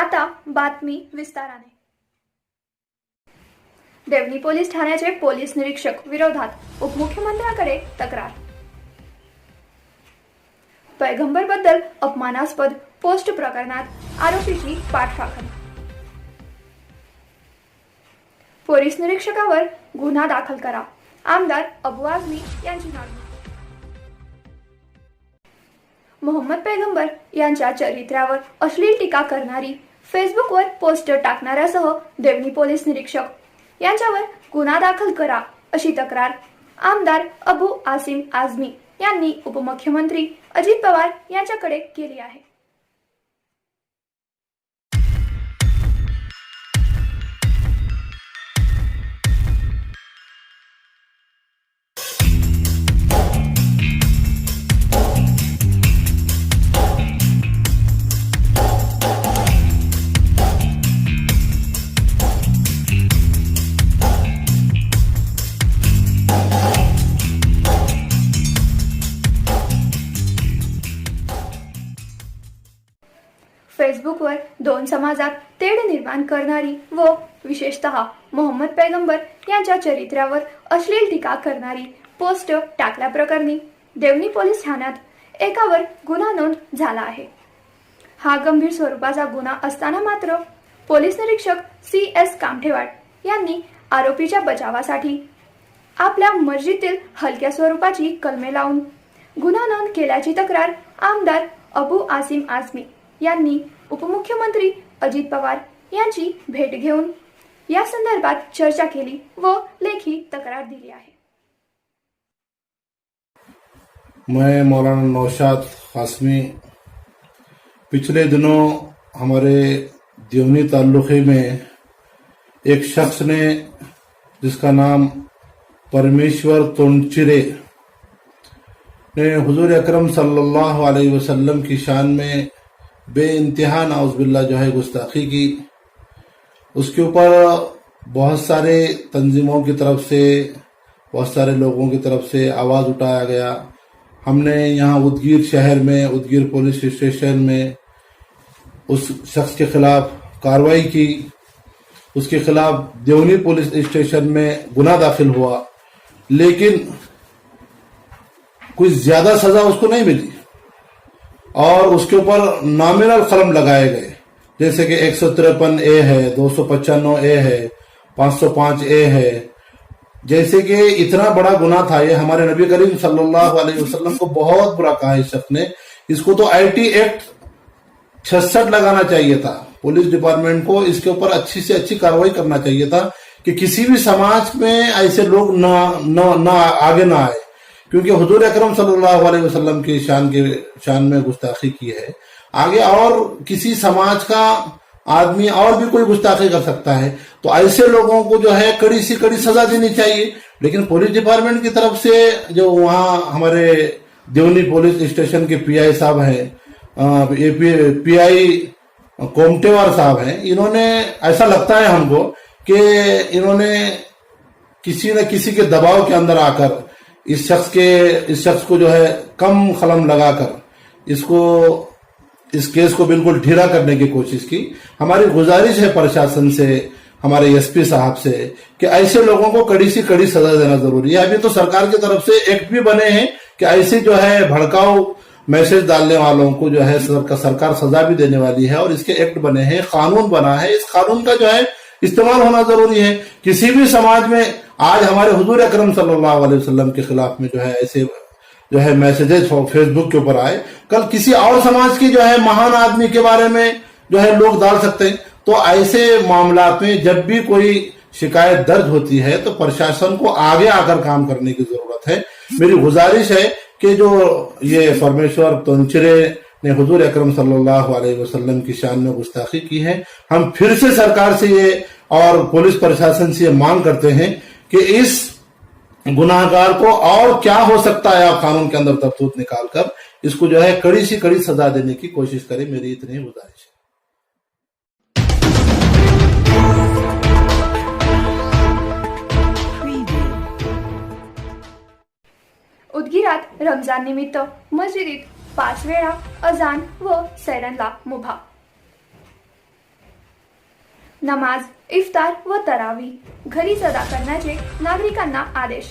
आता बातमी विस्ताराने। देवणी पोलीस ठाण्याचे पोलीस निरीक्षक विरोधात उपमुख्यमंत्र्यांकडे तक्रार। पैगंबर बद्दल अपमानास्पद पोस्ट प्रकरणात आरोपीची पाठराखण। पोलीस निरीक्षकावर गुन्हा दाखल करा, आमदार अबू आझमी यांची मागणी। मोहम्मद पैगंबर यांच्या चरित्रावर अश्लील टीका करणारी फेसबुकवर पोस्ट टाकणाऱ्यासह देवणी पोलीस निरीक्षक यांच्यावर गुन्हा दाखल करा अशी तक्रार आमदार अबू आसिम आझमी यांनी उपमुख्यमंत्री अजित पवार यांच्याकडे केली आहे। फेसबुकवर दोन समाजात तेढ निर्माण करणारी व विशेषतः मोहम्मद पैगंबर यांच्या चरित्रावर अश्लील टीका करणारी पोस्ट टाकल्याप्रकरणी देवणी पोलीस ठाण्यात एकावर गुन्हा नोंद झाला आहे। हा गंभीर स्वरूपाचा गुन्हा असताना मात्र पोलीस निरीक्षक CS कामठेवाड यांनी आरोपीच्या बचावासाठी आपल्या मर्जीतील हलक्या स्वरूपाची कलमे लावून गुन्हा नोंद केल्याची तक्रार आमदार अबू आसिम आझमी यांनी उपमुख्यमंत्री अजित पवार यांची भेट घेऊन या संदर्भात चर्चा केली व लेखी तक्रार दिली आहे। मैं मौलाना नौशाद कासमी पिछले दिनों हमारे देवनी ताल्लुके में एक शख्स ने जिसका नाम परमेश्वर तोंचिरे ने हुजूर अकरम सल्लल्लाहु अलैहि वसल्लम की शान में बेइंतहा नाउज़ुबिल्लाह जो है गुस्ताखी की। उसके ऊपर बहुत सारे तंजीमों की तरफ से, बहुत सारे लोगों की तरफ से आवाज़ उठाया गया। हमने यहाँ उदगीर शहर में, उदगीर पुलिस स्टेशन में उस शख्स के खिलाफ कार्रवाई की। उसके खिलाफ देवनी पुलिस स्टेशन में गुनाह दाखिल हुआ, लेकिन कोई ज़्यादा सज़ा उसको नहीं मिली और उसके ऊपर नॉमिनल कलम लगाए गए, जैसे कि 153A है, 295A है, 505A है। जैसे कि इतना बड़ा गुनाह था ये, हमारे नबी करीम सल्लल्लाहु अलैहि वसल्लम को बहुत बुरा कहा इस शख्स ने। इसको तो IT एक्ट 66 लगाना चाहिए था। पुलिस डिपार्टमेंट को इसके ऊपर अच्छी से अच्छी कार्रवाई करना चाहिए था कि किसी भी समाज में ऐसे लोग ना आगे ना आए, क्योंकि हुजूर अकरम सल्लल्लाहु अलैहि वसल्लम की शान में गुस्ताखी की है। आगे और किसी समाज का आदमी और भी कोई गुस्ताखी कर सकता है, तो ऐसे लोगों को जो है कड़ी से कड़ी सजा देनी चाहिए। लेकिन पुलिस डिपार्टमेंट की तरफ से जो वहाँ हमारे देवनी पुलिस स्टेशन के PI साहब हैं, PI कोमटेवार साहब हैं, इन्होंने, ऐसा लगता है हमको कि इन्होंने किसी न किसी के दबाव के अंदर आकर इस शख्स को जो है कम कलम लगाकर इस केस को बिल्कुल ढीला करने की कोशिश की। हमारी गुजारिश है प्रशासन से, हमारे SP साहब से, कि ऐसे लोगों को कड़ी से कड़ी सजा देना जरूरी है। अभी तो सरकार की तरफ से एक्ट भी बने हैं कि ऐसे जो है भड़काऊ मैसेज डालने वालों को जो है सरकार सजा भी देने वाली है, और इसके एक्ट बने हैं, कानून बना है। इस कानून का जो है इस्तेमाल होना जरूरी है। किसी भी समाज में आज हमारे हुजूर अकरम सल्लल्लाहु अलैहि वसल्लम के खिलाफ में जो है ऐसे जो है मैसेजेस फेसबुक के ऊपर आए, कल किसी और समाज की जो है महान आदमी के बारे में जो है लोग डाल सकते हैं। तो ऐसे मामला में जब भी कोई शिकायत दर्ज होती है तो प्रशासन को आगे आकर काम करने की जरूरत है। मेरी गुजारिश है कि जो ये परमेश्वर तोंचिरे ने हुजूर अकरम सल्लल्लाहु अलैहि वसल्लम की शान में गुस्ताखी की है, हम फिर से सरकार से ये और पुलिस प्रशासन से ये मांग करते हैं कि इस गुनाहगार को और क्या हो सकता है आप कानून के अंदर तरतूब निकालकर इसको जो है कड़ी से कड़ी सजा देने की कोशिश करें। मेरी इतनी गुजारिश है। उदगीरात रमजान निमित्त मस्जिदीत 5 वेळा अजान व सैरनला मुभा। नमाज, इफ्तार व तरावी घरीच अदा करण्याचे नागरिकांना आदेश.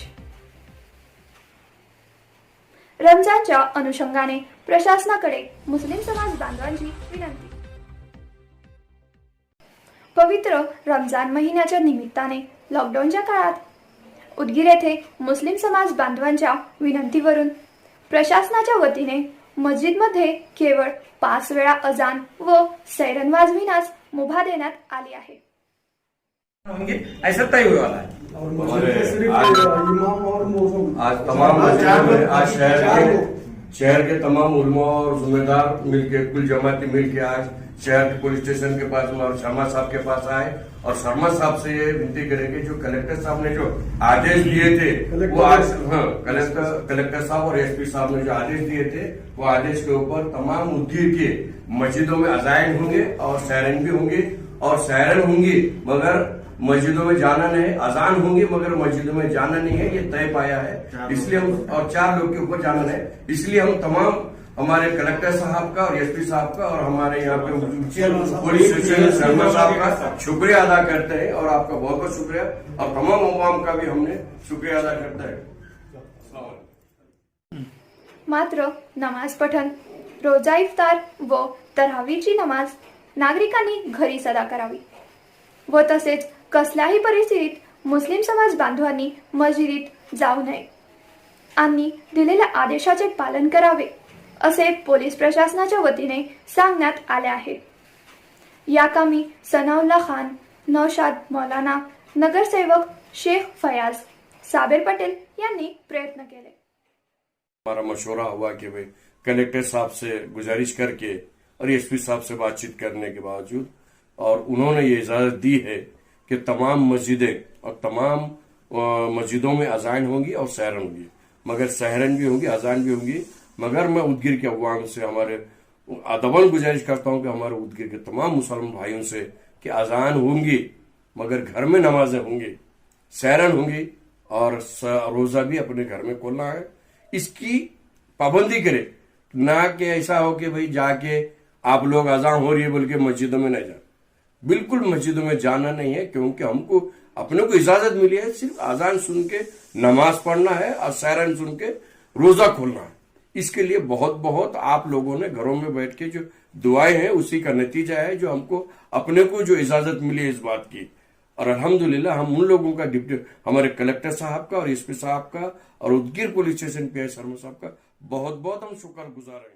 रमजानच्या अनुषंगाने प्रशासनाकडे मुस्लिम समाज बांधवांची विनंती. पवित्र रमजान महिन्याच्या निमित्ताने लॉकडाऊनच्या काळात उदगीर येथे मुस्लिम समाज बांधवांच्या विनंतीवरून प्रशासनाच्या वतीने मस्जिदमध्ये केवळ 5 वेळा अजान व सैरन वाजविण्यास मुभा देण्यात आली आहे. होंगे ऐसा तय हुए वाला है. आज तमाम मस्जिदों में आज शहर के तमाम उलमा और जिम्मेदार मिलके कुल जमाती मिलके आज शहर के पुलिस स्टेशन के पास में और शर्मा साहब के पास आए और शर्मा साहब से ये विनती करेंगे जो कलेक्टर साहब ने जो आदेश दिए थे वो आज कलेक्टर साहब और एसपी साहब ने जो आदेश दिए थे वो आदेश के ऊपर तमाम उदगीर के मस्जिदों में अजायन होंगे और सैरन भी होंगे और सैरन होंगी मगर मस्जिदों में जाना नहीं, अजान होंगी मगर मस्जिदों में जाना नहीं है, ये तय पाया है. इसलिए हम और 4 लोग के ऊपर जाना नहीं, इसलिए हम तमाम हमारे कलेक्टर साहब का और एसपी साहब का और हमारे यहाँ पे पुलिस स्टेशन शर्मा साहब का शुक्रिया अदा करते हैं और आपका बहुत बहुत शुक्रिया और तमाम अवाम का भी हमने शुक्रिया अदा करता है. मात्र नमाज पठण, रोजा, इफ्तार व तरावीची नमाज नागरिकांनी घरीच अदा करावी व तसेच कसल्याही परिस्थितीत मुस्लिम समाज बांधवांनी मस्जिदीत जाऊ नये आणि दिलेल्या आदेशाचे पालन करावे असे पोलीस प्रशासनाच्या वतीने सांगण्यात आले आहे. या कामी सनाउल्ला खान, नौशाद मौलाना, नगरसेवक शेख फयाज, साबिर पटेल यांनी प्रयत्न केले. हमारा मशवरा हुआ कि भाई कलेक्टर साहब से गुजारिश करके और एसपी साहब से बातचीत करने के बावजूद और उन्होंने ये इजाजत दी है कि तमाम मस्जिदें और तमाम मस्जिदों में अजान होंगी और सहरन होंगी, मगर सहरन भी होंगी, अजान भी होंगी. मगर मैं उदगीर के अवाम से हमारे अदबन गुजारिश करता हूं कि हमारे उदगीर के तमाम मुसलमान भाइयों से कि अजान होंगी मगर घर में नमाजें होंगी, सहरन होंगी और रोजा भी अपने घर में खोलना है. इसकी पाबंदी करे, ना कि ऐसा हो कि भाई जाके आप लोग अजान हो रही है बोल के मस्जिदों में नहीं जाए. बिल्कुल मस्जिदों में जाना नहीं है क्योंकि हमको अपने को इजाजत मिली है सिर्फ अजान सुन के नमाज पढ़ना है और सैरन सुन के रोजा खोलना है. इसके लिए बहुत बहुत आप लोगों ने घरों में बैठ के जो दुआएं हैं उसी का नतीजा है जो हमको अपने को जो इजाजत मिली है इस बात की. और अल्हम्दुलिल्लाह हम उन लोगों का डिप्टी हमारे कलेक्टर साहब का और एसपी साहब का और Udgir police station PI Sharma साहब का बहुत बहुत हम शुक्रगुजार हैं.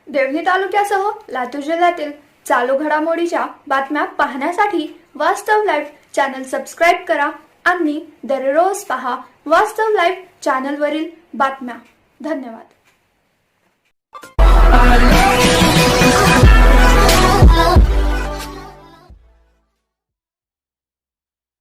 देवणी तालुक्यासह लातूर जिल्ह्यातील चालू घडामोडीच्या बातम्या पाहण्यासाठी वास्तव लाईव्ह चॅनल सबस्क्राईब करा आणि दररोज पहा वास्तव लाईव्ह चॅनलवरील बातम्या. धन्यवाद.